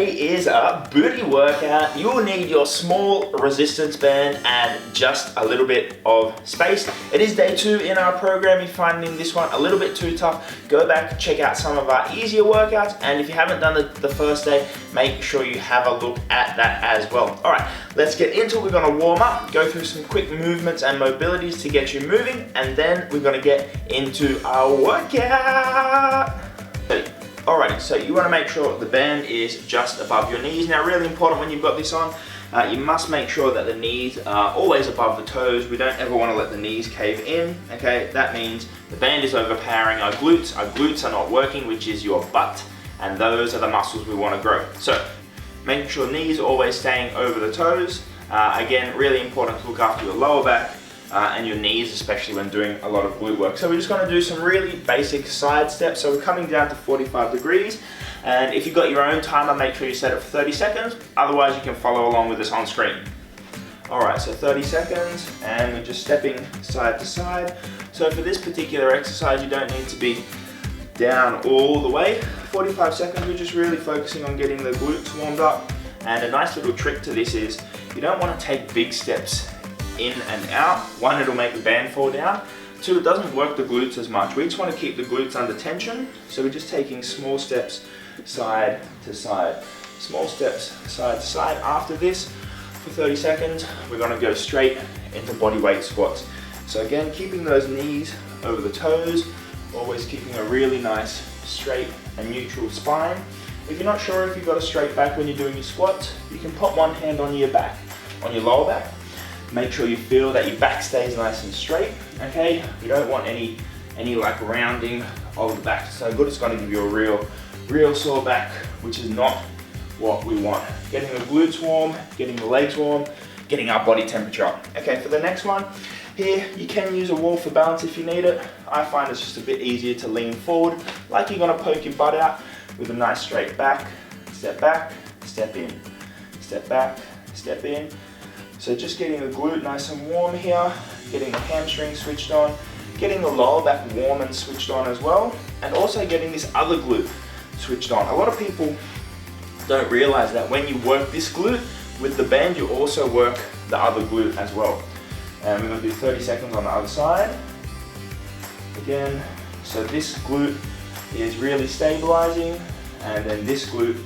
today is a booty workout. You will need your small resistance band and just a little bit of space. It is day 2 in our program. If you're finding this one a little bit too tough, go back, check out some of our easier workouts. And if you haven't done the first day, make sure you have a look at that as well. All right, let's get into it. We're gonna warm up, go through some quick movements and mobilities to get you moving, and then we're gonna get into our workout. Alrighty, so you want to make sure the band is just above your knees. Now, really important when you've got this on, you must make sure that the knees are always above the toes. We don't ever want to let the knees cave in, okay? That means the band is overpowering our glutes. Our glutes are not working, which is your butt, and those are the muscles we want to grow. So, making sure knees are always staying over the toes. Again, really important to look after your lower back and your knees, especially when doing a lot of glute work. So we're just going to do some really basic side steps. So we're coming down to 45 degrees, and if you've got your own timer, make sure you set it for 30 seconds. Otherwise, you can follow along with this on screen. All right, so 30 seconds, and we're just stepping side to side. So for this particular exercise, you don't need to be down all the way. 45 seconds, we're just really focusing on getting the glutes warmed up. And a nice little trick to this is you don't want to take big steps in and out. 1, it'll make the band fall down. 2, it doesn't work the glutes as much. We just want to keep the glutes under tension. So we're just taking small steps side to side. Small steps side to side. After this, for 30 seconds, we're going to go straight into body weight squats. So again, keeping those knees over the toes, always keeping a really nice straight and neutral spine. If you're not sure if you've got a straight back when you're doing your squats, you can put one hand on your back, on your lower back. Make sure you feel that your back stays nice and straight, okay? You don't want any like rounding of the back. So good, it's gonna give you a real sore back, which is not what we want. Getting the glutes warm, getting the legs warm, getting our body temperature up. Okay, for the next one, here, you can use a wall for balance if you need it. I find it's just a bit easier to lean forward, like you're gonna poke your butt out with a nice straight back, step in, step back, step in. So just getting the glute nice and warm here, getting the hamstring switched on, getting the lower back warm and switched on as well, and also getting this other glute switched on. A lot of people don't realize that when you work this glute with the band, you also work the other glute as well. And we're gonna do 30 seconds on the other side. Again, so this glute is really stabilizing, and then this glute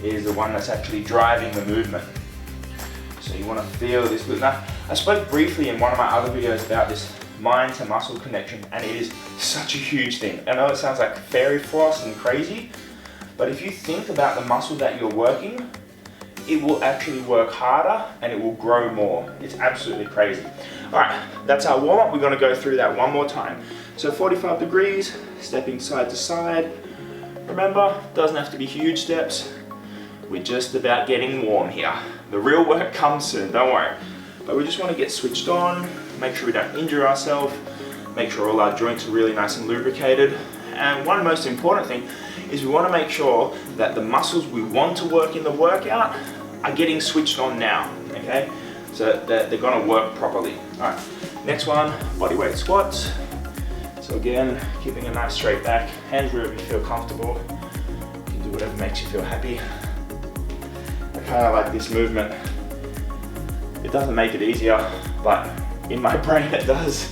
is the one that's actually driving the movement. So you want to feel this glute. Now, I spoke briefly in one of my other videos about this mind to muscle connection, and it is such a huge thing. I know it sounds like fairy floss and crazy, but if you think about the muscle that you're working, it will actually work harder and it will grow more. It's absolutely crazy. All right, that's our warm up. We're going to go through that one more time. So 45 degrees, stepping side to side. Remember, doesn't have to be huge steps. We're just about getting warm here. The real work comes soon, don't worry. But we just want to get switched on, make sure we don't injure ourselves, make sure all our joints are really nice and lubricated. And one most important thing is we want to make sure that the muscles we want to work in the workout are getting switched on now, okay? So that they're going to work properly. All right, next one, body weight squats. So again, keeping a nice straight back, hands wherever you feel comfortable. You can do whatever makes you feel happy. I kind of like this movement. It doesn't make it easier, but in my brain it does.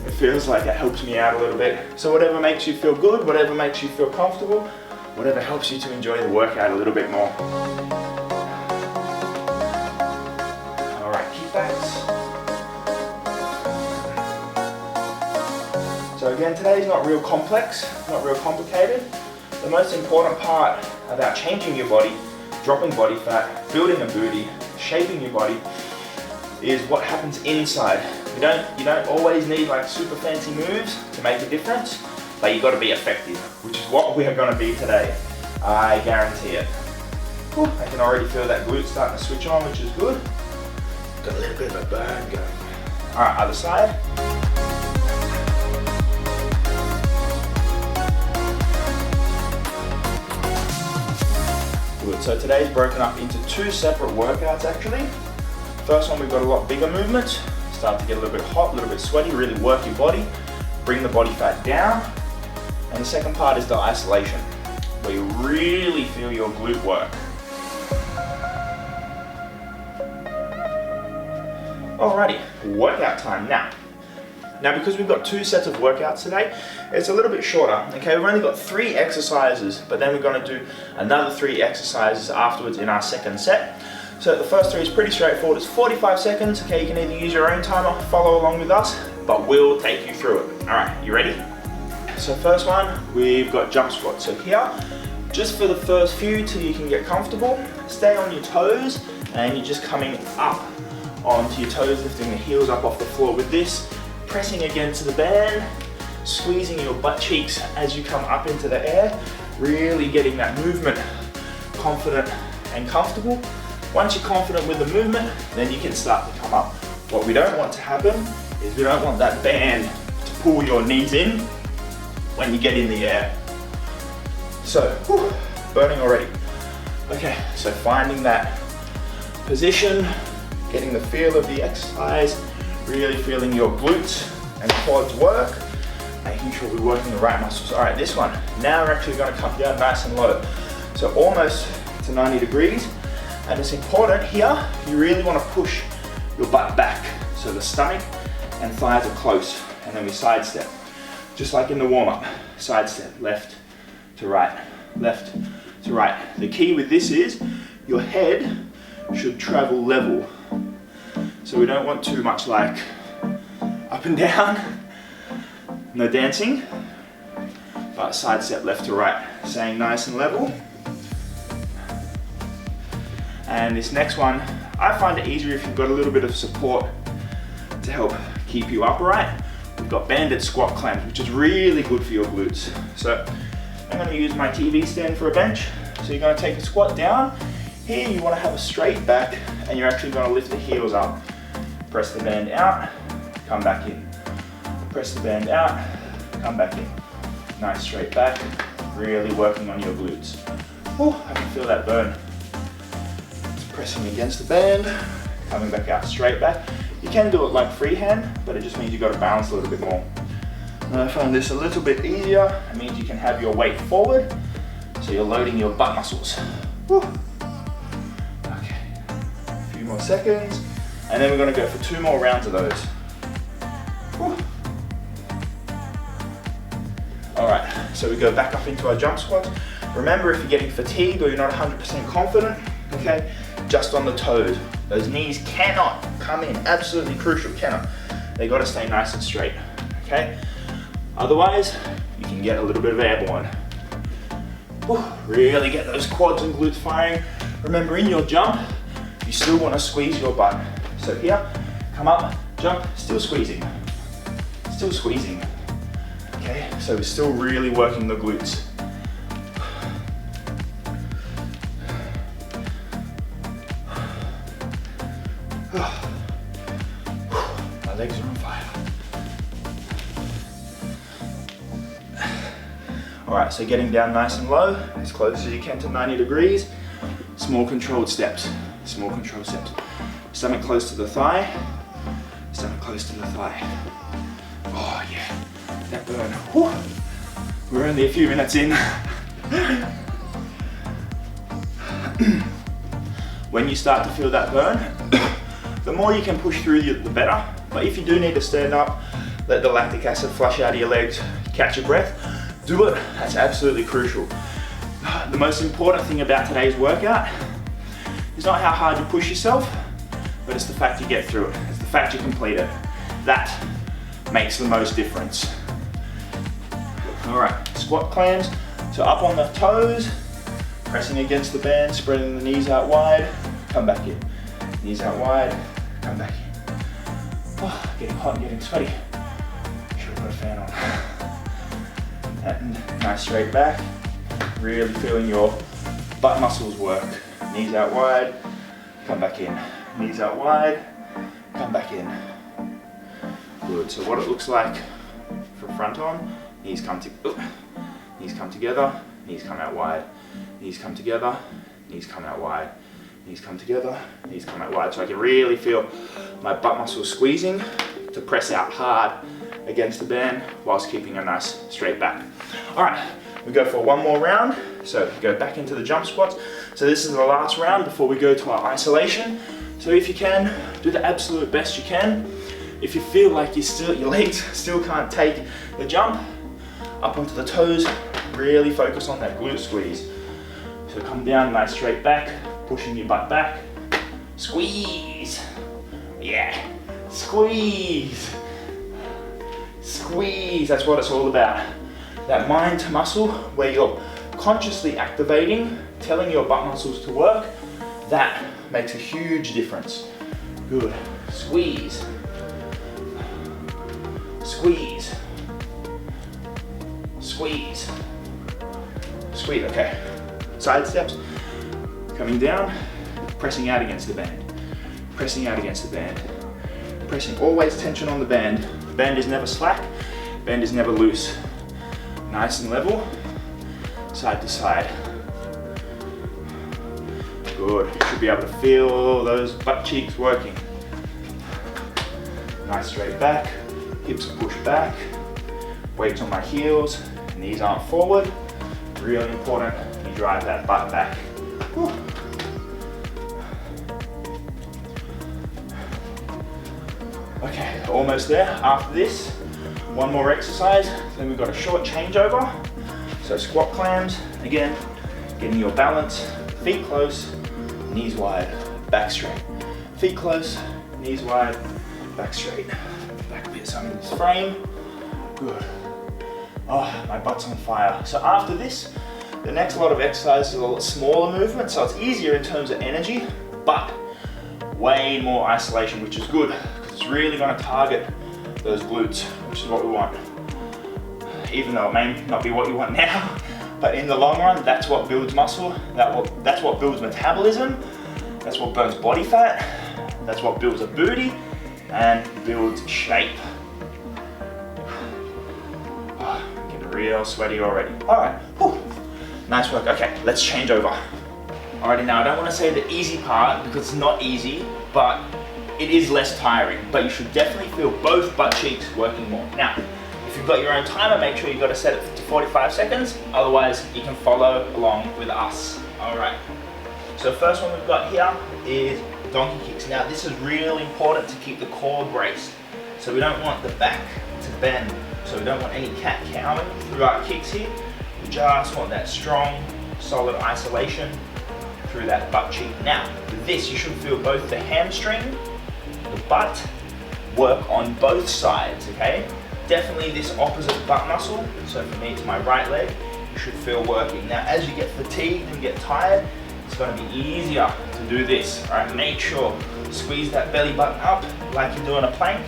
It feels like it helps me out a little bit. So whatever makes you feel good, whatever makes you feel comfortable, whatever helps you to enjoy the workout a little bit more. All right, keep backs. So again, today's not real complex, not real complicated. The most important part about changing your body, dropping body fat, building a booty, shaping your body, is what happens inside. You don't always need like super fancy moves to make a difference, but you got to be effective, which is what we are going to be today. I guarantee it. Whew, I can already feel that glute starting to switch on, which is good. Got a little bit of a burn going. All right, other side. Good. So today's broken up into 2 separate workouts actually. First one, we've got a lot bigger movements. Start to get a little bit hot, a little bit sweaty, really work your body, bring the body fat down. And the second part is the isolation, where you really feel your glute work. Alrighty, workout time now. Now because we've got 2 sets of workouts today, it's a little bit shorter, okay? We've only got 3 exercises, but then we're gonna do another 3 exercises afterwards in our second set. So the first 3 is pretty straightforward. It's 45 seconds, okay? You can either use your own timer, follow along with us, but we'll take you through it. All right, you ready? So first one, we've got jump squats. So here, just for the first few till you can get comfortable, stay on your toes and you're just coming up onto your toes, lifting the heels up off the floor with this, pressing against the band, squeezing your butt cheeks as you come up into the air, really getting that movement confident and comfortable. Once you're confident with the movement, then you can start to come up. What we don't want to happen is we don't want that band to pull your knees in when you get in the air. So, whew, burning already. Okay, so finding that position, getting the feel of the exercise, really feeling your glutes and quads work, making sure we're working the right muscles. All right, this one, now we're actually gonna come down nice and low. So almost to 90 degrees, and it's important here, you really wanna push your butt back. So the stomach and thighs are close, and then we sidestep. Just like in the warm-up, sidestep, left to right, left to right. The key with this is your head should travel level. So we don't want too much like up and down, no dancing, but sidestep left to right, staying nice and level. And this next one, I find it easier if you've got a little bit of support to help keep you upright. We've got banded squat clams, which is really good for your glutes. So I'm going to use my TV stand for a bench. So you're going to take a squat down. Here you want to have a straight back, and you're actually going to lift the heels up. Press the band out, come back in. Press the band out, come back in. Nice straight back, really working on your glutes. Oh, I can feel that burn. It's pressing against the band, coming back out, straight back. You can do it like freehand, but it just means you've got to balance a little bit more. And I find this a little bit easier. It means you can have your weight forward, so you're loading your butt muscles. Woo. Okay, a few more seconds, and then we're going to go for 2 more rounds of those. Woo. All right, so we go back up into our jump squats. Remember, if you're getting fatigued or you're not 100% confident, okay, just on the toes. Those knees cannot come in, absolutely crucial, cannot. They gotta stay nice and straight, okay? Otherwise, you can get a little bit of airborne. Whew, really get those quads and glutes firing. Remember, in your jump, you still wanna squeeze your butt. So here, come up, jump, still squeezing. Still squeezing, okay? So we're still really working the glutes. My legs are on fire. All right, so getting down nice and low, as close as you can to 90 degrees. Small controlled steps, small controlled steps. Stomach close to the thigh, stomach close to the thigh. Oh yeah, that burn. Whew. We're only a few minutes in. When you start to feel that burn, the more you can push through, the better. But if you do need to stand up, let the lactic acid flush out of your legs, catch your breath, do it. That's absolutely crucial. The most important thing about today's workout is not how hard you push yourself, but it's the fact you get through it. It's the fact you complete it. That makes the most difference. All right, squat clams. So up on the toes, pressing against the band, spreading the knees out wide, come back in. Knees out wide, come back in. Oh, getting hot and getting sweaty. Should have put a fan on. And nice straight back. Really feeling your butt muscles work. Knees out wide, come back in. Knees out wide, come back in. Good, so what it looks like from front on, knees come together, knees come out wide, knees come together, knees come out wide, knees come together, knees come out wide. So I can really feel my butt muscles squeezing to press out hard against the band whilst keeping a nice straight back. All right, we go for 1 more round. So go back into the jump squats. So this is the last round before we go to our isolation. So if you can, do the absolute best you can. If you feel like your legs still can't take the jump, up onto the toes, really focus on that glute squeeze. So come down, nice straight back, pushing your butt back, squeeze, yeah, squeeze, squeeze, that's what it's all about. That mind to muscle where you're consciously activating, telling your butt muscles to work, that makes a huge difference. Good, squeeze, squeeze, squeeze, squeeze, okay. Side steps, coming down, pressing out against the band, pressing out against the band, pressing, always tension on the band. The band is never slack, band is never loose. Nice and level, side to side. Good, you should be able to feel those butt cheeks working. Nice straight back, hips push back, weights on my heels, knees aren't forward. Really important, you drive that butt back. Whew. Okay, almost there. After this, one more exercise, then we've got a short changeover. So squat clams, again, getting your balance, feet close, knees wide, back straight. Feet close, knees wide, back straight. Back a bit, so I'm in this frame. Good. Oh, my butt's on fire. So after this, the next lot of exercises are a lot smaller movements, so it's easier in terms of energy, but way more isolation, which is good, because it's really going to target those glutes, which is what we want. Even though it may not be what you want now, but in the long run, that's what builds muscle, that's what builds metabolism, that's what burns body fat, that's what builds a booty, and builds shape. Oh, I'm getting real sweaty already. All right, whew. Nice work. Okay, let's change over. Alrighty, now I don't want to say the easy part because it's not easy, but it is less tiring. But you should definitely feel both butt cheeks working more. Now, if you've got your own timer, make sure you've got to set it to 45 seconds. Otherwise, you can follow along with us. Alright, so first one we've got here is donkey kicks. Now, this is really important to keep the core braced. So we don't want the back to bend. So we don't want any cat-cowing through our kicks here. We just want that strong, solid isolation through that butt cheek. Now, with this, you should feel both the hamstring, the butt, work on both sides, okay? Definitely this opposite butt muscle, so for me it's my right leg, you should feel working. Now, as you get fatigued and get tired, it's gonna be easier to do this, all right? Make sure, squeeze that belly button up like you're doing a plank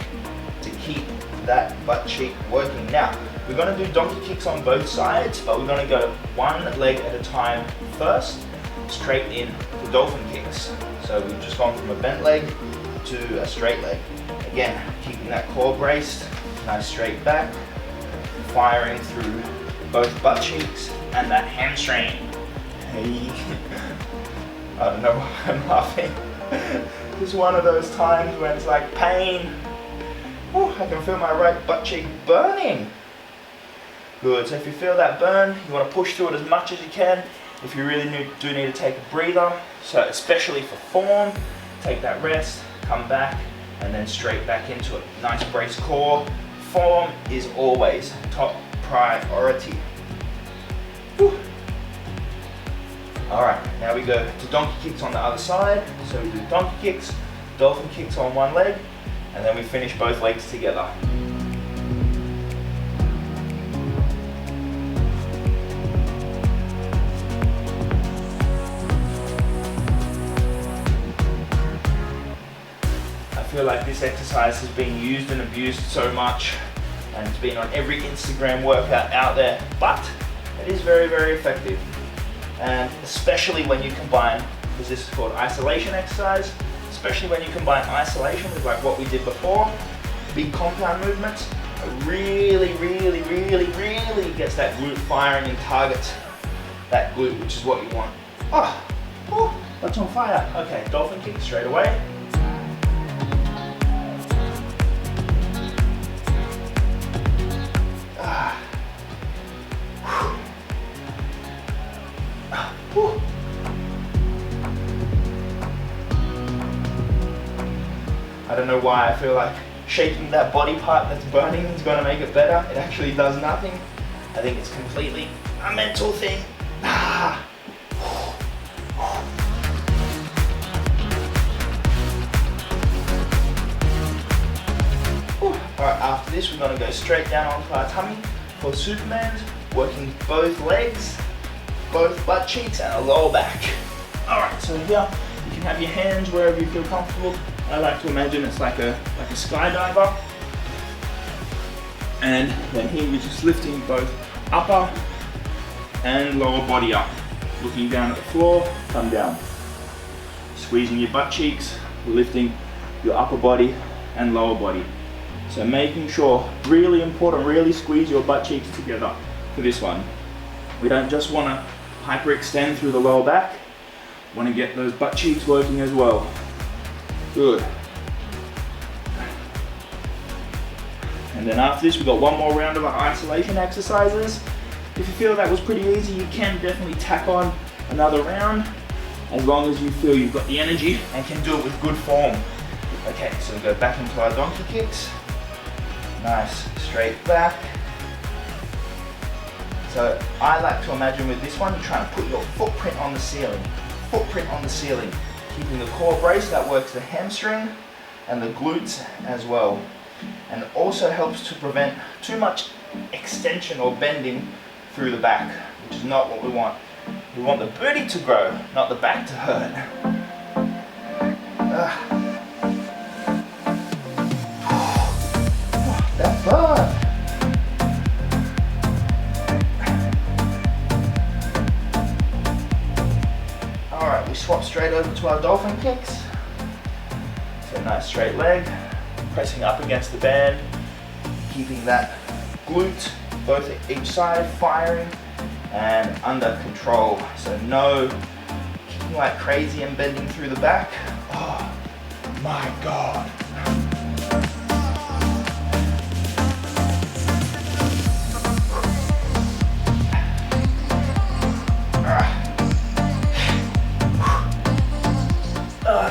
to keep that butt cheek working. Now, we're going to do donkey kicks on both sides, but we're going to go one leg at a time first, straight in to dolphin kicks. So we've just gone from a bent leg to a straight leg. Again, keeping that core braced, nice straight back, firing through both butt cheeks and that hamstring. Hey. I don't know why I'm laughing. It's one of those times when it's like pain. Ooh, I can feel my right butt cheek burning. Good, so if you feel that burn, you want to push through it as much as you can. If you really do need to take a breather, so especially for form, take that rest, come back, and then straight back into it. Nice brace core. Form is always top priority. Whew. All right, now we go to donkey kicks on the other side. So we do donkey kicks, dolphin kicks on one leg, and then we finish both legs together. I feel like this exercise has been used and abused so much, and it's been on every Instagram workout out there, but it is very, very effective. And especially when you combine, because this is called isolation exercise, especially when you combine isolation with like what we did before, big compound movements, it really, really, really, really gets that glute firing and targets that glute, which is what you want. Oh, that's on fire. Okay, dolphin kick straight away. don't know why I feel like shaking that body part that's burning is gonna make it better. It actually does nothing. I think it's completely a mental thing. Alright, after this we're gonna go straight down onto our tummy for Superman's, working both legs, both butt cheeks and a lower back. Alright, so here you can have your hands wherever you feel comfortable. I like to imagine it's like a skydiver. And then here you're just lifting both upper and lower body up. Looking down at the floor, come down. Squeezing your butt cheeks, lifting your upper body and lower body. So making sure, really important, really squeeze your butt cheeks together for this one. We don't just want to hyperextend through the lower back. Want to get those butt cheeks working as well. Good. And then after this, we've got one more round of our isolation exercises. If you feel that was pretty easy, you can definitely tack on another round, as long as you feel you've got the energy and can do it with good form. Okay, so we go back into our donkey kicks. Nice, straight back. So I like to imagine with this one, you're trying to put your footprint on the ceiling. Footprint on the ceiling. Keeping the core brace, that works the hamstring and the glutes as well. And it also helps to prevent too much extension or bending through the back, which is not what we want. We want the booty to grow, not the back to hurt. That burn! Alright, we swap straight over to our dolphin kicks. So nice straight leg, pressing up against the band, keeping that glute, both at each side, firing and under control. So no kicking like crazy and bending through the back. Oh my God.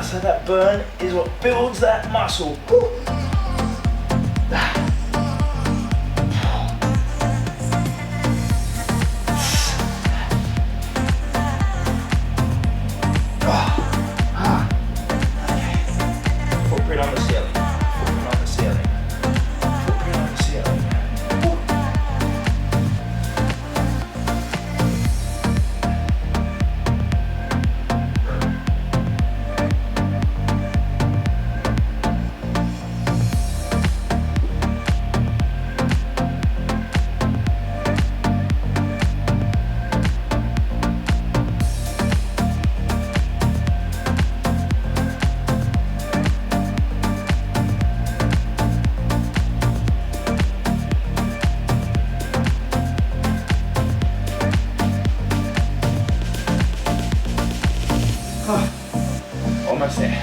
So that burn is what builds that muscle. Footprint on the ceiling. Footprint on the ceiling. Footprint on the ceiling. Almost there.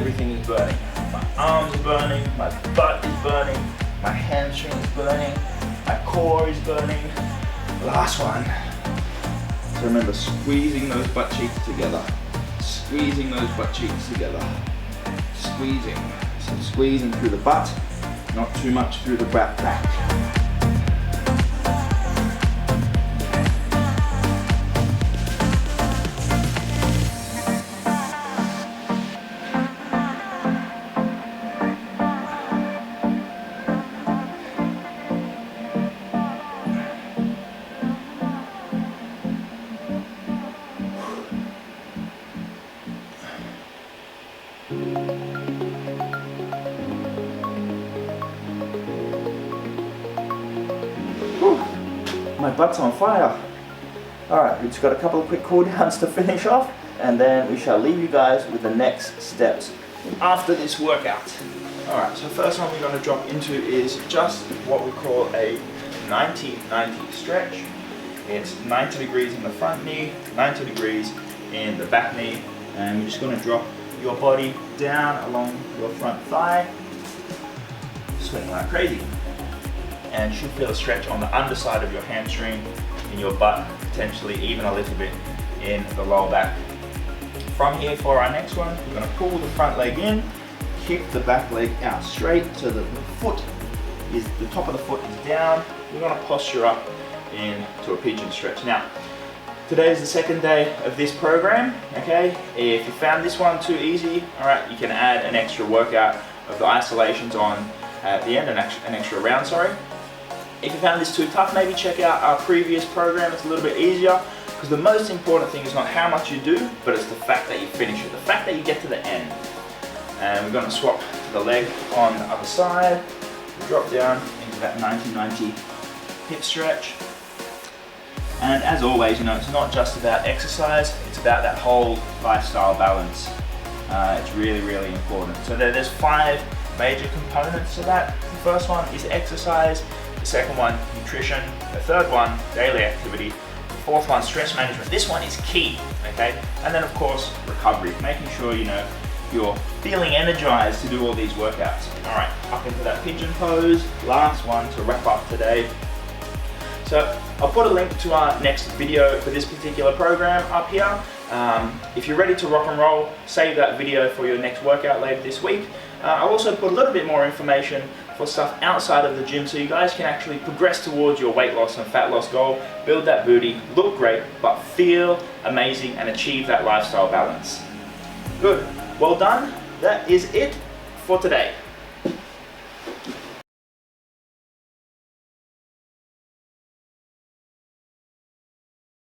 Everything is burning. My arms are burning, my butt is burning, my hamstring is burning, my core is burning. Last one. So remember, squeezing those butt cheeks together. Squeezing those butt cheeks together. Squeezing. So squeezing through the butt, not too much through the back. My butt's on fire. Alright, we've just got a couple of quick cool downs to finish off, and then we shall leave you guys with the next steps after this workout. Alright, so first one we're going to drop into is just what we call a 90-90 stretch. It's 90 degrees in the front knee, 90 degrees in the back knee, and you're just going to drop your body down along your front thigh, swing like crazy, and you should feel a stretch on the underside of your hamstring, in your butt, potentially even a little bit in the lower back. From here, for our next one, we're going to pull the front leg in, kick the back leg out straight so that the top of the foot is down. We're going to posture up into a pigeon stretch. Now, today is the second day of this program, okay? If you found this one too easy, all right, you can add an extra workout of the isolations on at the end, an extra round, sorry. If you found this too tough, maybe check out our previous program. It's a little bit easier, because the most important thing is not how much you do, but it's the fact that you finish it, the fact that you get to the end. And we're going to swap the leg on the other side, drop down into that 90-90 hip stretch. And as always, you know, it's not just about exercise, it's about that whole lifestyle balance. It's really, really important. So there's 5 major components to that. The first one is exercise, the second one, nutrition, the third one, daily activity, the fourth one, stress management. This one is key, okay? And then of course, recovery, making sure, you know, you're feeling energized to do all these workouts. All right, up into that pigeon pose, last one to wrap up today. So I'll put a link to our next video for this particular program up here. If you're ready to rock and roll, save that video for your next workout later this week. I'll also put a little bit more information for stuff outside of the gym so you guys can actually progress towards your weight loss and fat loss goal, build that booty, look great, but feel amazing and achieve that lifestyle balance. Good, well done. That is it for today.